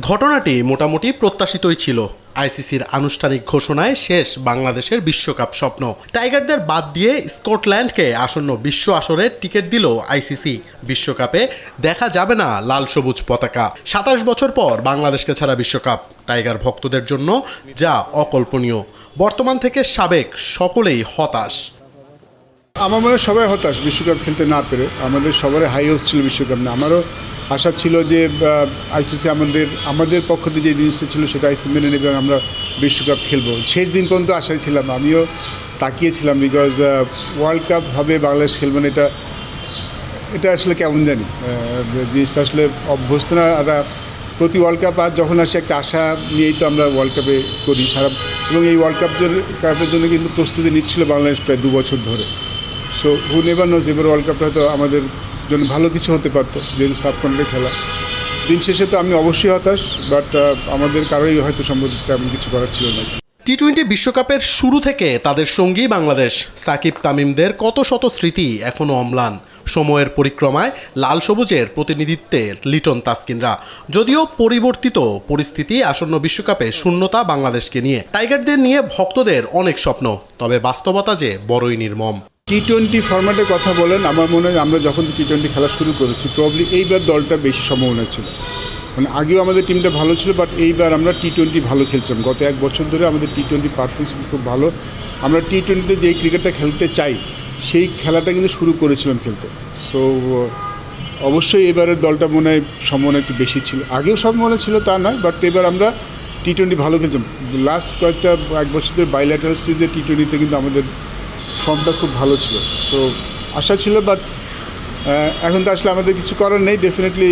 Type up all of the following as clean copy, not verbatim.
ঘটনাটি মোটামুটি প্রত্যাশিতই ছিল। আইসিসির আনুষ্ঠানিক ঘোষণায় শেষ বাংলাদেশের বিশ্বকাপ স্বপ্ন। টাইগারদের বাদ দিয়ে স্কটল্যান্ডকে আসন্ন বিশ্ব আসরের টিকিট দিল আইসিসি। বিশ্বকাপে দেখা যাবে না লাল সবুজ পতাকা। ২৭ বছর পর বাংলাদেশকে ছাড়া বিশ্বকাপ টাইগার ভক্তদের জন্য যা অকল্পনীয়। বর্তমান থেকে সাবেক সকলেই হতাশ। আমার মনে হয় সবাই হতাশ বিশ্বকাপ খেলতে না পেরে। আমাদের সবারই হাই হোপস ছিল বিশ্বকাপ না। আমারও আশা ছিল যে আইসিসি আমাদের পক্ষ থেকে যে জিনিসটা ছিল সেটা আইসিসি মেনে নেবে এবং আমরা বিশ্বকাপ খেলবো। শেষ দিন পর্যন্ত আশায় ছিলাম, আমিও তাকিয়েছিলাম, বিকজ ওয়ার্ল্ড কাপ হবে বাংলাদেশ খেলবে না, এটা আসলে কেমন জানি জিনিসটা আসলে অভ্যস্ত না। প্রতি ওয়ার্ল্ড কাপ আর যখন আসে একটা আশা নিয়েই তো আমরা ওয়ার্ল্ড কাপে করি সারা, এবং এই ওয়ার্ল্ড কাপের জন্য কিন্তু প্রস্তুতি নিচ্ছিল বাংলাদেশ প্রায় 2 বছর ধরে। সো হু নেভার নোজ, এবার ওয়ার্ল্ড কাপটা হয়তো আমাদের জন্য ভালো কিছু হতে পারতো, যেহেতু সাবকন্টিনেন্টে খেলা। দিন শেষে তো আমি অবশ্যই হতাশ, বাট আমাদের কারোই হয়তো সম্ভবত তেমন কিছু করার ছিল না। টি-20 বিশ্বকাপের শুরু থেকে তাদের সঙ্গী বাংলাদেশ। সাকিব তামিমদের কত শত স্মৃতি এখনও অম্লান। সময়ের পরিক্রমায় লাল সবুজের প্রতিনিধিত্বে লিটন তাসকিনরা। যদিও পরিবর্তিত পরিস্থিতি, আসন্ন বিশ্বকাপে শূন্যতা বাংলাদেশকে নিয়ে। টাইগারদের নিয়ে ভক্তদের অনেক স্বপ্ন, তবে বাস্তবতা যে বড়ই নির্মম। টি-20 ফরম্যাটের কথা বলেন, আমার মনে হয় আমরা যখন টি-20 খেলা শুরু করেছি প্রবলি এইবার দলটা বেশি সম্ভাবনা ছিল। মানে আগেও আমাদের টিমটা ভালো ছিল, বাট এইবার আমরা টি-20 ভালো খেলছিলাম। গত 1 বছর ধরে আমাদের টি-20 পারফরমেন্স খুব ভালো। আমরা টি-20তে যেই ক্রিকেটটা খেলতে চাই সেই খেলাটা কিন্তু শুরু করেছিলাম খেলতে। সো অবশ্যই এবারের দলটা মনে হয় সম্ভাবনা একটু বেশি ছিল। আগেও সম্ভাবনা ছিল তা নয়, বাট এবার আমরা টি-20 ভালো খেলছিলাম। লাস্ট কয়েকটা 1 বছর ধরে বাইল্যাটারাল সিরিজে টি-20তে কিন্তু আমাদের ফর্মটা খুব ভালো ছিল। সো আশা ছিল, বাট এখন তো আসলে আমাদের কিছু করার নেই। ডেফিনেটলি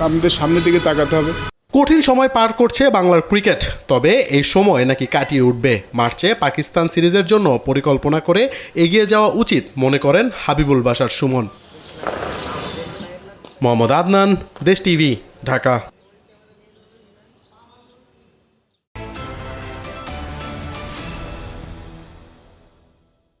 আমাদের সামনের দিকে তাকাতে হবে। কঠিন সময় পার করছে বাংলার ক্রিকেট, তবে এই সময় নাকি কাটিয়ে উঠবে। মার্চে পাকিস্তান সিরিজের জন্য পরিকল্পনা করে এগিয়ে যাওয়া উচিত মনে করেন হাবিবুল বাশার সুমন। মোহাম্মদ আদনান, দেশ টিভি, ঢাকা।